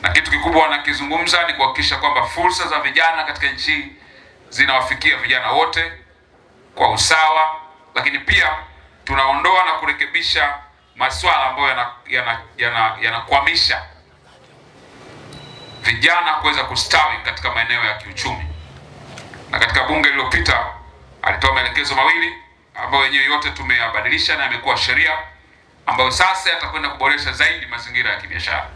na kitu kikubwa wanakizungumza ni kuhakikisha kwamba fursa za vijana katika nchi zinawafikia vijana wote kwa usawa, lakini pia tunaondoa na kurekebisha masuala ambayo yanakwamisha vijana kuweza kustawi katika maeneo ya kiuchumi. Na katika bunge lililopita alitoa maelekezo mawili ambayo yenyewe yote tumeyabadilisha na yamekuwa sheria ambayo sasa yatakwenda kuboresha zaidi mazingira ya kibiashara.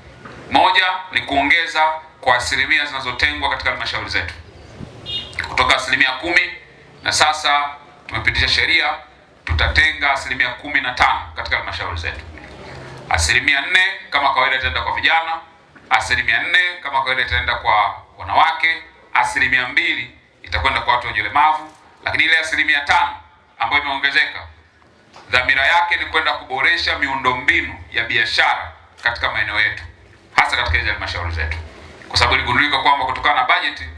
Moja ni kuongeza kwa asilimia zinazotengwa katika halmashauri zetu kutoka 10%, na sasa tumepitisha sheria tutatenga 15% katika halmashauri zetu. 4% kama kawaida itaenda kwa vijana, 4% kama kawaida itaenda kwa wanawake, 2% itakwenda kwa watu wenye ulemavu, lakini ile 5% ambayo imeongezeka, dhamira yake ni kwenda kuboresha miundombinu ya biashara katika maeneo yetu, hasa katika hizo halmashauri zetu, kwa sababu iligundulika kwamba kutokana na bajeti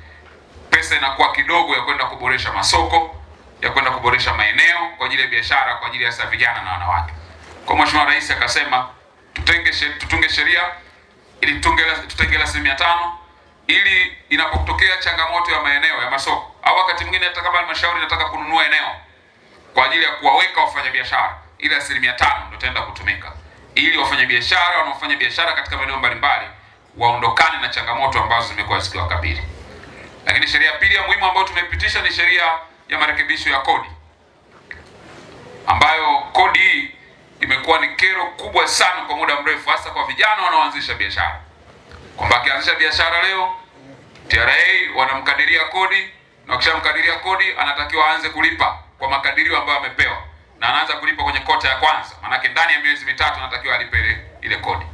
pesa inakuwa kidogo ya kwenda kuboresha masoko, ya kwenda kuboresha maeneo kwa ajili ya biashara, kwa ajili ya hasa vijana na wanawake. Kwa Mheshimiwa Rais akasema tutunge sheria ili tutenge 5% ili inapotokea changamoto ya maeneo ya masoko au wakati mwingine hata kama halmashauri inataka kununua eneo kwa ajili ya kuwaweka wafanyabiashara, ile 5% ndio itaenda kutumika ili wafanyabiashara wanaofanya biashara katika maeneo mbalimbali waondokane na changamoto ambazo zimekuwa zikiwakabili. Lakini sheria ya pili ya muhimu ambayo tumepitisha ni sheria ya marekebisho ya kodi, ambayo kodi hii imekuwa ni kero kubwa sana kwa muda mrefu, hasa kwa vijana wanaoanzisha biashara, kwamba akianzisha biashara leo TRA wanamkadiria kodi, na wakishamkadiria kodi anatakiwa aanze kulipa kwa makadirio ambayo amepewa, na anaanza kulipa kwenye kota ya kwanza, maana ndani ya miezi 3 anatakiwa alipe ile kodi.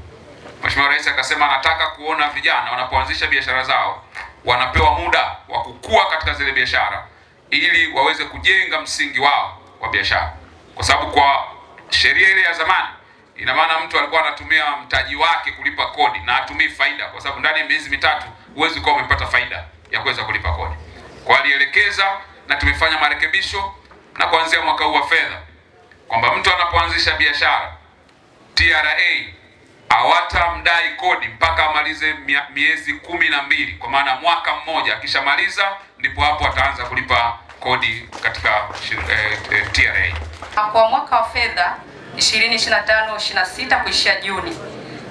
Mheshimiwa Rais akasema anataka kuona vijana wanapoanzisha biashara zao wanapewa muda wa kukua katika zile biashara ili waweze kujenga msingi wao wa biashara, kwa sababu kwa sheria ile ya zamani ina maana mtu alikuwa anatumia mtaji wake kulipa kodi na atumii faida, kwa sababu ndani ya miezi 3 huwezi kuwa umepata faida ya kuweza kulipa kodi. Kwa alielekeza na tumefanya marekebisho, na kuanzia mwaka huu wa fedha kwamba mtu anapoanzisha biashara TRA hawatamdai kodi mpaka amalize miezi 12, kwa maana mwaka mmoja. Akishamaliza ndipo hapo ataanza kulipa kodi katika TRA. Kwa mwaka wa fedha 2025/26 kuishia Juni,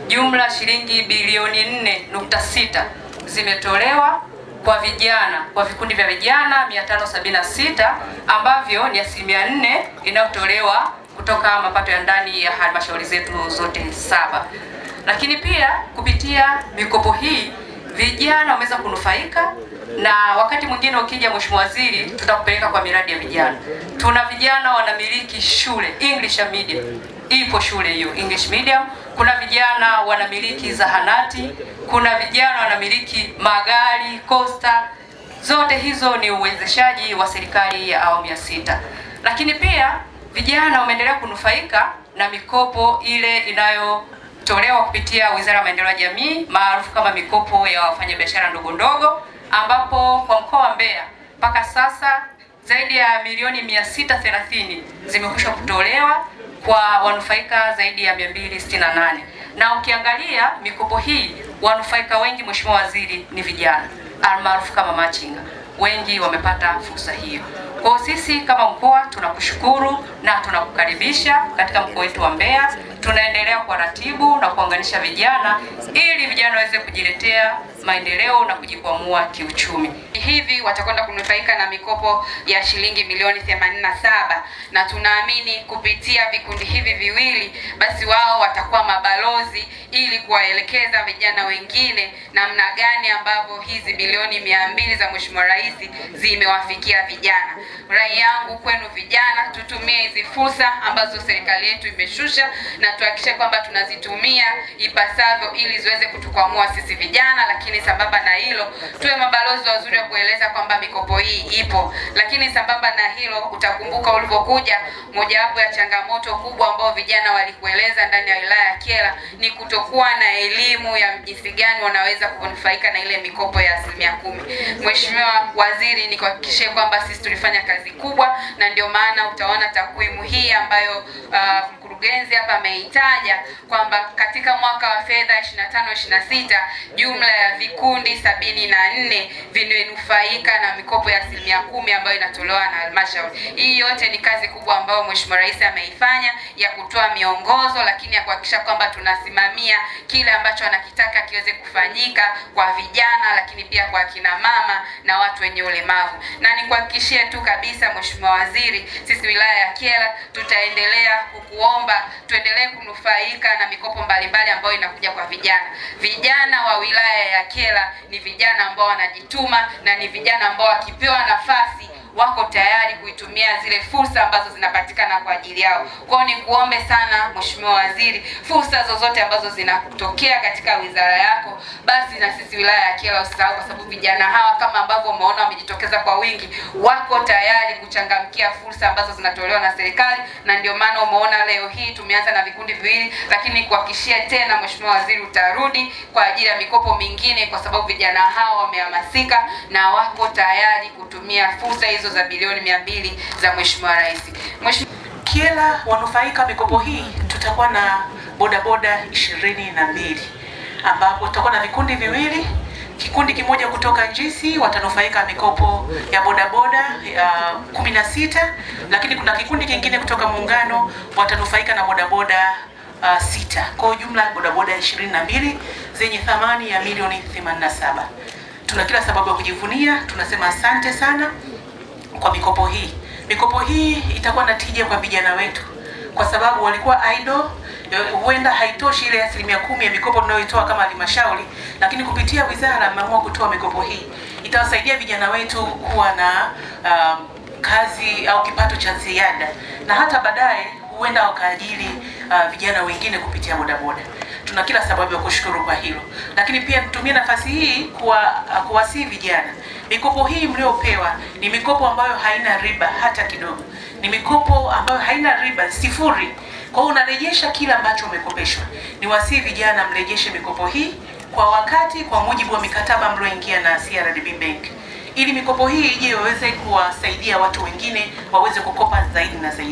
jumla shilingi bilioni 4.6 zimetolewa kwa vijana, kwa vikundi vya vijana 576 ambavyo ni 4% inayotolewa kutoka mapato ya ndani ya halmashauri zetu zote 7. Lakini pia kupitia mikopo hii vijana wameweza kunufaika, na wakati mwingine ukija Mheshimiwa Waziri tutakupeleka kwa miradi ya vijana. Tuna vijana wanamiliki shule English medium, ipo shule hiyo English medium. Kuna vijana wanamiliki zahanati, kuna vijana wanamiliki magari Costa. Zote hizo ni uwezeshaji wa serikali ya awamu ya 6. Lakini pia vijana wameendelea kunufaika na mikopo ile inayotolewa kupitia Wizara ya Maendeleo ya Jamii maarufu kama mikopo ya wafanyabiashara ndogo ndogo, ambapo kwa mkoa wa Mbeya mpaka sasa zaidi ya milioni 630 zimekwisha kutolewa kwa wanufaika zaidi ya 268. Na ukiangalia mikopo hii wanufaika wengi Mheshimiwa Waziri ni vijana almaarufu kama machinga, wengi wamepata fursa hiyo. Kwa sisi kama mkoa tunakushukuru na tunakukaribisha katika mkoa wetu wa Mbeya. Tunaendelea kuratibu na kuunganisha vijana ili vijana waweze kujiletea maendeleo na kujikwamua kiuchumi. Hivi watakwenda kunufaika na mikopo ya shilingi milioni 87, na tunaamini kupitia vikundi hivi viwili basi wao watakuwa mabalozi ili kuwaelekeza vijana wengine namna gani ambavyo hizi bilioni 200 za Mheshimiwa Rais zimewafikia vijana. Rai yangu kwenu vijana, tutumie hizi fursa ambazo serikali yetu imeshusha na tuhakikishe kwamba tunazitumia ipasavyo ili ziweze kutukwamua sisi vijana, lakini sambamba na hilo tuwe mabalozi wazuri wa kueleza kwamba mikopo hii ipo. Lakini sambamba na hilo, utakumbuka ulipokuja, mojawapo ya changamoto kubwa ambao vijana walikueleza ndani ya wilaya ya Kyela ni kutokuwa na elimu ya jinsi gani wanaweza kunufaika na ile mikopo ya 10%. Mheshimiwa Waziri, nikuhakikishie kwamba sisi tulifanya kazi kubwa, na ndio maana utaona takwimu hii ambayo mkurugenzi hapa ameitaja kwamba katika mwaka wa fedha 25/26 jumla ya vikundi 74 vimenufaika na mikopo ya 10% ambayo inatolewa na halmashauri. Hii yote ni kazi kubwa ambayo Mheshimiwa Rais ameifanya ya kutoa miongozo, lakini ya kuhakikisha kwamba tunasimamia kile ambacho anakitaka kiweze kufanyika kwa vijana, lakini pia kwa kina mama na watu wenye ulemavu. Na nikuhakikishie tu kabisa Mheshimiwa Waziri, sisi wilaya ya Kyela tutaendelea kukuomba tuendelee kunufaika na mikopo mbalimbali ambayo inakuja kwa vijana. Vijana wa wilaya ya Kyela ni vijana ambao wanajituma na ni vijana ambao wakipewa nafasi wako tayari kuitumia zile fursa ambazo zinapatikana kwa ajili yao. Kwa hiyo nikuombe sana Mheshimiwa Waziri, fursa zozote ambazo zinatokea katika wizara yako, basi na sisi wilaya ya Kyela usisahau, kwa sababu vijana hawa kama ambavyo umeona wamejitokeza kwa wingi, wako tayari kuchangamkia fursa ambazo zinatolewa na serikali, na ndio maana umeona leo hii tumeanza na vikundi viwili, lakini kuhakikishia tena Mheshimiwa Waziri utarudi kwa ajili ya mikopo mingine, kwa sababu vijana hawa wamehamasika na wako tayari kutumia fursa hizo za bilioni 200 za Mheshimiwa Rais. Kyela wanufaika mikopo hii, tutakuwa na bodaboda 22 ambapo tutakuwa na vikundi viwili. Kikundi kimoja kutoka Njisi watanufaika mikopo ya bodaboda 16, lakini kuna kikundi kingine kutoka Muungano watanufaika na bodaboda 6. Kwa jumla bodaboda 22 zenye thamani ya milioni 87. Tuna kila sababu ya kujivunia. Tunasema asante sana kwa mikopo hii. Mikopo hii itakuwa na tija kwa vijana wetu, kwa sababu walikuwa idle. Huenda haitoshi ile 10% ya mikopo tunayoitoa kama halmashauri, lakini kupitia wizara ameamua kutoa mikopo hii. Itawasaidia vijana wetu kuwa na kazi au kipato cha ziada, na hata baadaye huenda wakaajiri vijana wengine kupitia bodaboda. Tuna kila sababu ya kushukuru kwa hilo, lakini pia tutumie nafasi hii kuwasihi vijana. Mikopo hii mliopewa ni mikopo ambayo haina riba hata kidogo. Ni mikopo ambayo haina riba, sifuri. Kwa hiyo unarejesha kila ambacho umekopeshwa. Niwasihi vijana mrejeshe mikopo hii kwa wakati, kwa mujibu wa mikataba mlioingia na CRDB Bank, ili mikopo hii ije waweze kuwasaidia watu wengine waweze kukopa zaidi na zaidi.